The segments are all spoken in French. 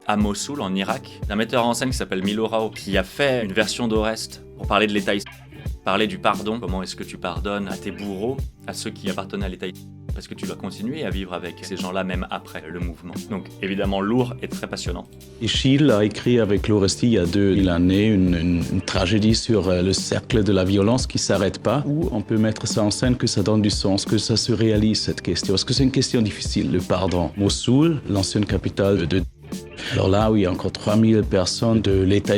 à Mossoul, en Irak, d'un metteur en scène qui s'appelle Milo Rao, qui a fait une version d'Oreste pour parler de l'État islamique, parler du pardon, comment est-ce que tu pardonnes à tes bourreaux, à ceux qui appartenaient à l'État islamique, parce que tu dois continuer à vivre avec ces gens-là même après le mouvement. Donc évidemment lourd et très passionnant. Schill a écrit avec Loresti il y a 2000 années une tragédie sur le cercle de la violence qui ne s'arrête pas, où on peut mettre ça en scène, que ça donne du sens, que ça se réalise cette question. Parce que c'est une question difficile, le pardon. Mossoul, l'ancienne capitale de... Alors là où il y a encore 3000 personnes de l'État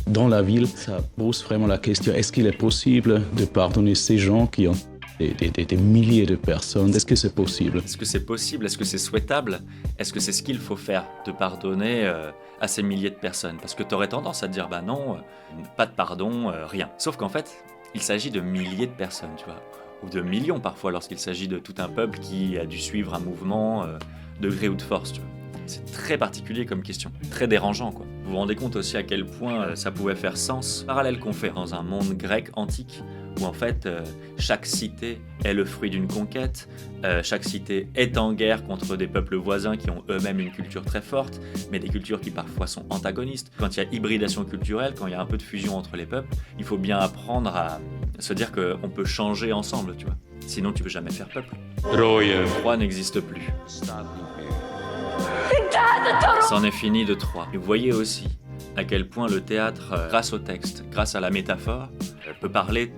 dans la ville, ça pose vraiment la question, est-ce qu'il est possible de pardonner ces gens qui ont des milliers de personnes? Est-ce que c'est possible? Est-ce que c'est possible? Est-ce que c'est souhaitable? Est-ce que c'est ce qu'il faut faire, de pardonner à ces milliers de personnes? Parce que tu aurais tendance à te dire, bah non, pas de pardon, rien. Sauf qu'en fait, il s'agit de milliers de personnes, tu vois, ou de millions parfois lorsqu'il s'agit de tout un peuple qui a dû suivre un mouvement de gré ou de force, tu vois. C'est très particulier comme question, très dérangeant, quoi. Vous vous rendez compte aussi à quel point ça pouvait faire sens, parallèle qu'on fait dans un monde grec antique, où en fait chaque cité est le fruit d'une conquête, chaque cité est en guerre contre des peuples voisins qui ont eux-mêmes une culture très forte, mais des cultures qui parfois sont antagonistes. Quand il y a hybridation culturelle, quand il y a un peu de fusion entre les peuples, il faut bien apprendre à se dire qu'on peut changer ensemble, tu vois. Sinon tu peux jamais faire peuple. Troie n'existe plus. C'en est fini de Troie. Et vous voyez aussi à quel point le théâtre, grâce au texte, grâce à la métaphore, peut parler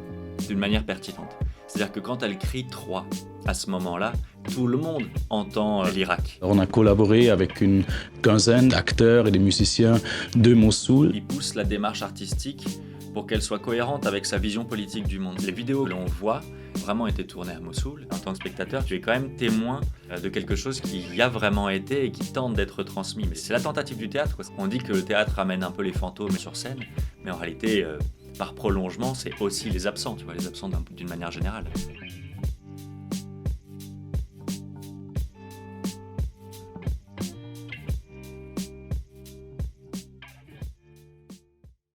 d'une manière pertinente. C'est-à-dire que quand elle crie Troie, à ce moment-là, tout le monde entend l'Irak. On a collaboré avec une quinzaine d'acteurs et de musiciens de Mossoul. Il pousse la démarche artistique pour qu'elle soit cohérente avec sa vision politique du monde. Les vidéos que l'on voit ont vraiment été tournées à Mossoul. En tant que spectateur, tu es quand même témoin de quelque chose qui y a vraiment été et qui tente d'être transmis. Mais c'est la tentative du théâtre, quoi. On dit que le théâtre ramène un peu les fantômes sur scène, mais en réalité, par prolongement, c'est aussi les absents, tu vois, les absents d'une manière générale.